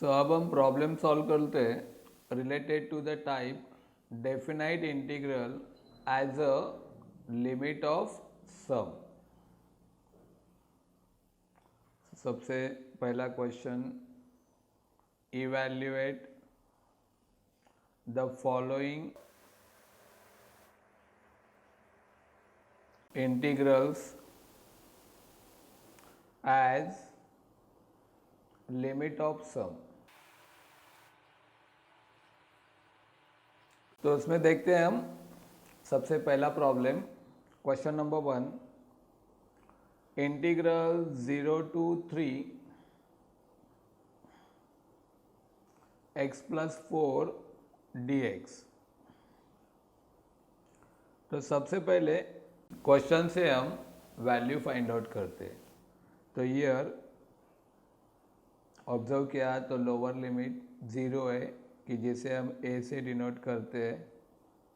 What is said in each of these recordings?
सो अब हम problem solve करते हैं related to the type definite integral as a limit of sum. सबसे पहला question, evaluate the following integrals as limit of sum। तो उसमें देखते हैं हम सबसे पहला problem, question number 1, integral 0 to 3 x plus 4 dx। तो सबसे पहले क्वेश्चन से हम वैल्यू फाइंड आउट करते हैं। तो ईयर ऑब्जर्व किया तो लोअर लिमिट 0 है कि जिसे हम a से डिनोट करते हैं,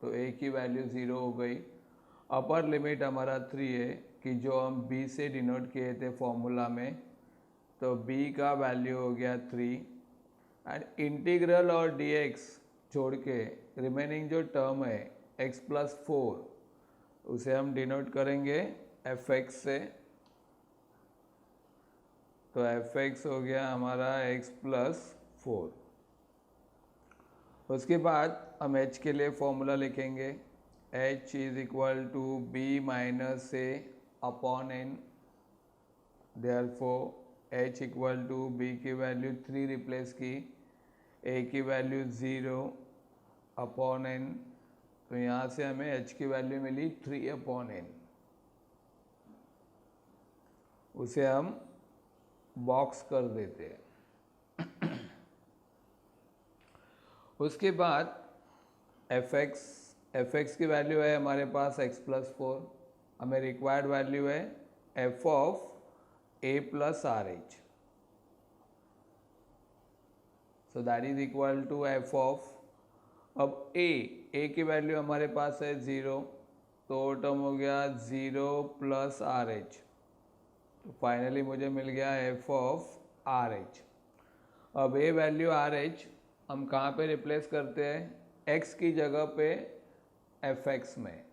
तो a की वैल्यू 0 हो गई। अपर लिमिट हमारा 3 है कि जो हम b से डिनोट किए थे फॉर्मूला में, तो b का वैल्यू हो गया 3। एंड इंटीग्रल और dx छोड़ के रिमेनिंग जो टर्म है x प्लस 4, उसे हम डिनोट करेंगे fx से। तो fx हो गया हमारा x प्लस 4। उसके बाद हम h के लिए फॉर्मूला लिखेंगे, h is equal to b minus a upon n। Therefore h equal to b की वैल्यू 3 रिप्लेस की, a की वैल्यू 0 अपॉन n। तो यहाँ से हमें h की वैल्यू मिली 3 अपॉन n। उसे हम बॉक्स कर देते हैं। उसके बाद fx की वैल्यू है हमारे पास x प्लस 4। हमें रिक्वायर्ड वैल्यू है f of a plus r h. So that is equal to f of, अब a की वैल्यू हमारे पास है 0, तो टर्म हो गया 0 प्लस आर एच। तो फाइनली मुझे मिल गया f ऑफ आर एच। अब a वैल्यू आर एच हम कहाँ पे रिप्लेस करते हैं, x की जगह पे fx में।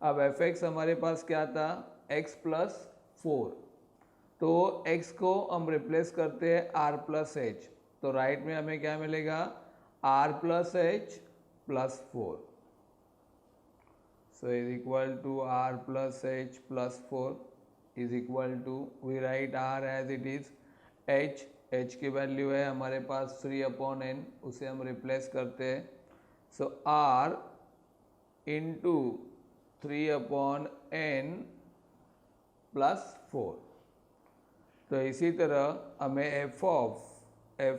अब fx हमारे पास क्या था, x प्लस 4, तो x को हम रिप्लेस करते हैं r प्लस एच। तो राइट में हमें क्या मिलेगा, r plus h plus 4। So is equal to r plus h plus 4 is equal to, we write r as it is h की वैल्यू है हमारे पास 3 अपॉन n, उसे हम रिप्लेस करते हैं। सो r into 3 upon n plus 4। तो इसी तरह हमें f of a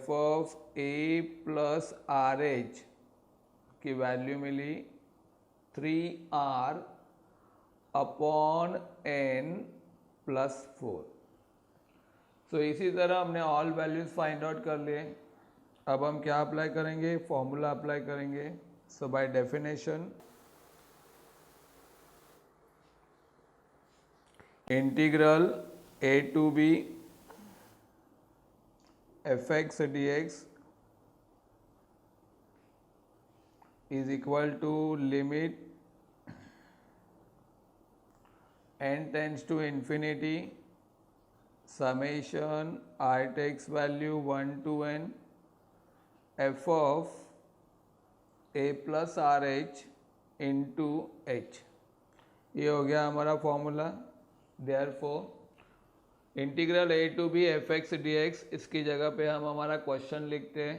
plus r h की वैल्यू मिली 3r अपॉन n प्लस 4। सो इसी तरह हमने ऑल वैल्यूज फाइंड आउट कर लिए। अब हम क्या अप्लाई करेंगे, फॉर्मूला अप्लाई करेंगे। So by definition integral a to b fx dx is equal to limit n tends to infinity summation r takes value 1 to n f of a plus r h into h. ये हो गया हमारा formula. Therefore integral a to b f x d x, इसकी जगह पे हम हमारा question लिखते हैं।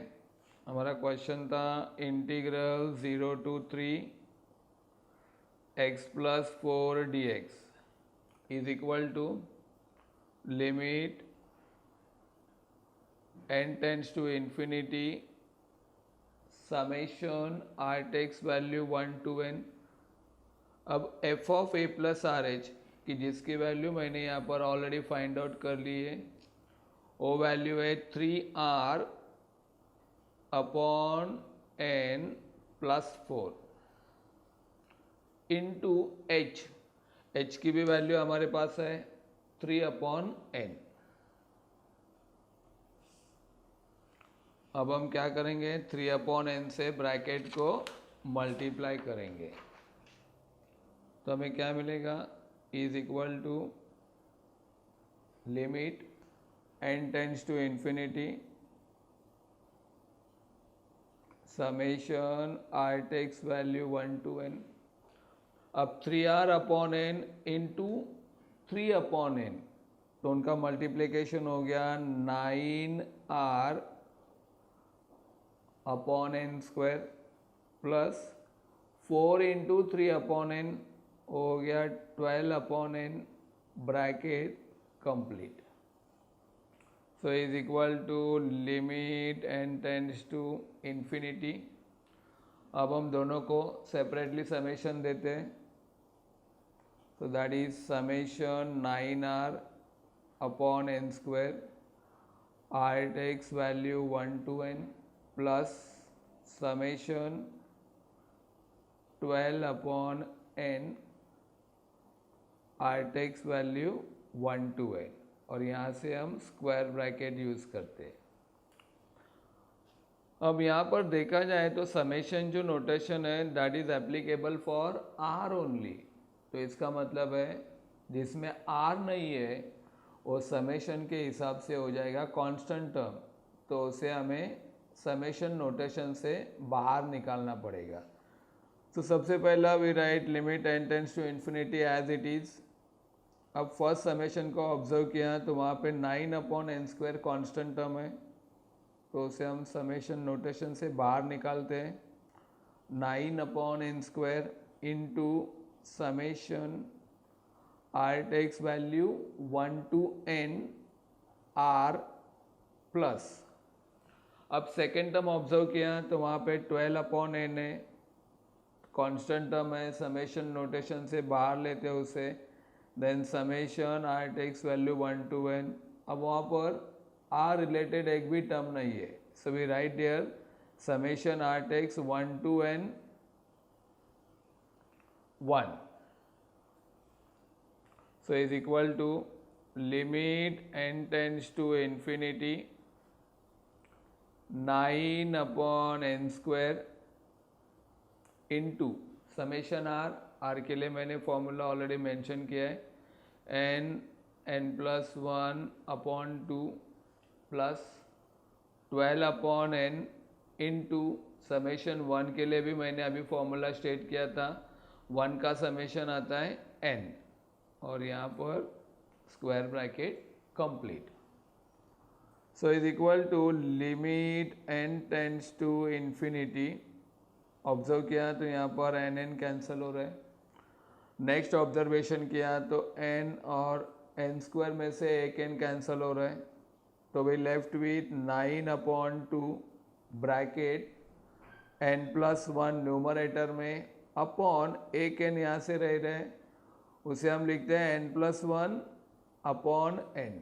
हमारा क्वेश्चन था integral 0 to 3 x plus 4 dx is equal to limit n tends to infinity summation r takes value 1 to n। अब f of a plus r h की जिसकी वैल्यू मैंने यहाँ पर ऑलरेडी फाइंड आउट कर ली है, वो वैल्यू है 3r upon n plus 4 into h की भी वैल्यू हमारे पास है 3 अपॉन n। अब हम क्या करेंगे, 3/n से ब्रैकेट को मल्टीप्लाई करेंगे तो हमें क्या मिलेगा, is equal to limit n tends to infinity summation r takes value 1 to n। अब 3r/n इंटू 3/n तो उनका मल्टीप्लिकेशन हो गया 9r/n² प्लस 4 इंटू 3/n हो गया 12/n bracket complete. So is equal to limit n tends to infinity. अब हम दोनों को सेपरेटली समेशन देते हैं, so that is summation 9r/n² r takes value 1 to n plus summation 12/n r takes value 1 to n और यहाँ से हम स्क्वायर ब्रैकेट यूज़ करते हैं। अब यहाँ पर देखा जाए तो समेशन जो नोटेशन है that is applicable for r only, तो इसका मतलब है जिसमें आर नहीं है वो समेशन के हिसाब से हो जाएगा कांस्टेंट टर्म, तो उसे हमें समेशन नोटेशन से बाहर निकालना पड़ेगा। तो सबसे पहला we write limit n tends to infinity as it is. अब फर्स्ट समेशन को ऑब्जर्व किया तो वहाँ पे 9/n² कांस्टेंट टर्म है, तो उसे हम समेशन नोटेशन से बाहर निकालते हैं। 9/n² into summation r takes value 1 to n r plus, अब सेकेंड टर्म ऑब्जर्व किया तो वहाँ पे 12/n है, कांस्टेंट टर्म है, समेशन नोटेशन से बाहर लेते हैं उसे, then summation r takes value 1 to n। अब वहाँ पर r रिलेटेड एक भी टर्म नहीं है, so we write here summation r takes 1 to n 1, so is equal to limit n tends to infinity 9/n² into summation r के लिए मैंने फॉर्मूला ऑलरेडी मेंशन किया है, n+1/2 plus 12/n into summation 1 के लिए भी मैंने अभी फॉर्मूला स्टेट किया था, 1 का समेशन आता है n और यहाँ पर square bracket complete. So is equal to limit n tends to infinity, observe किया तो यहाँ पर n कैंसिल हो रहा है। नेक्स्ट ऑब्जर्वेशन किया तो n और n² में से एक n कैंसिल हो रहा है, तो we left with 9/2 bracket n+1 numerator में अपॉन एक n यहाँ से रह रहे हैं, उसे हम लिखते हैं n+1/n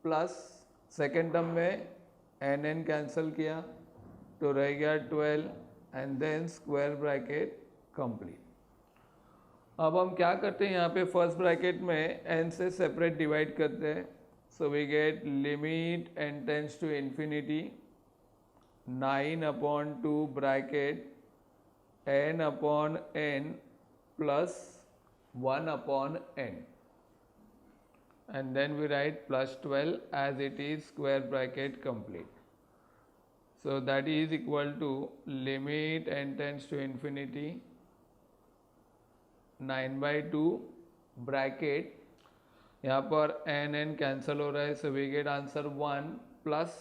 प्लस सेकेंड टर्म में n कैंसिल किया तो रह गया 12 and then square bracket complete. अब हम क्या करते हैं, यहाँ पे फर्स्ट ब्रैकेट में n से सेपरेट डिवाइड करते हैं, so we get limit n tends to infinity 9/2 bracket n/n plus 1/n and then we write plus 12 as it is square bracket complete. So that is equal to limit n tends to infinity 9/2 bracket, यहाँ पर n cancel हो रहा है, so we get answer 1 plus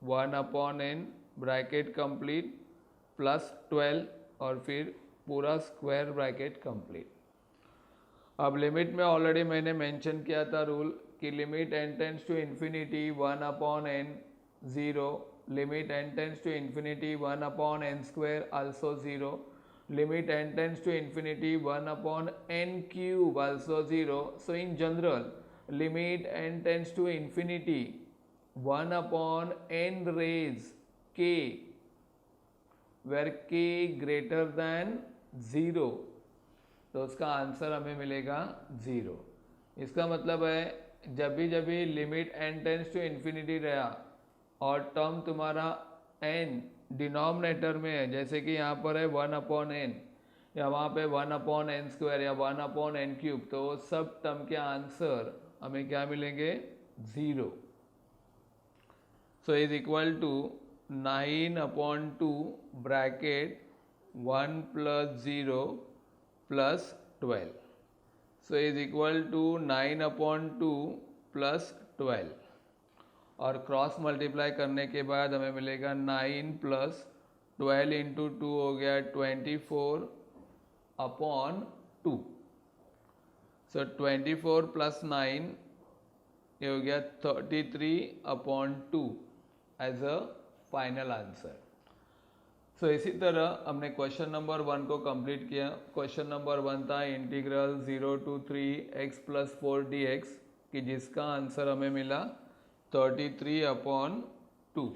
1/n bracket complete plus 12 और फिर पूरा square bracket complete. अब limit में ऑलरेडी मैंने मेंशन किया था रूल कि limit n tends to infinity 1/n 0, limit n tends to infinity 1/n² also 0, limit n tends to infinity 1/n³ also 0. So in general, limit n tends to infinity 1/n raise k, where k greater than 0, तो उसका answer हमें मिलेगा 0। इसका मतलब है जब भी limit n tends to infinity रहा और टर्म तुम्हारा n डिनोमिनेटर में है, जैसे कि यहाँ पर है 1/n या वहाँ पे 1/n² या 1/n³, तो सब टर्म के आंसर हमें क्या मिलेंगे? 0. So is equal to 9/2 bracket 1 + 0 + 12. So is equal to 9/2 + 12 और क्रॉस मल्टीप्लाई करने के बाद हमें मिलेगा 9 + 12 × 2 हो गया 24/2. सो 24 + 9 ये हो गया 33/2 एज अ फाइनल आंसर. सो इसी तरह हमने क्वेश्चन नंबर 1 को कंप्लीट किया. क्वेश्चन नंबर 1 था इंटीग्रल 0 to 3x + 4 dx कि जिसका आंसर हमें मिला 33/2.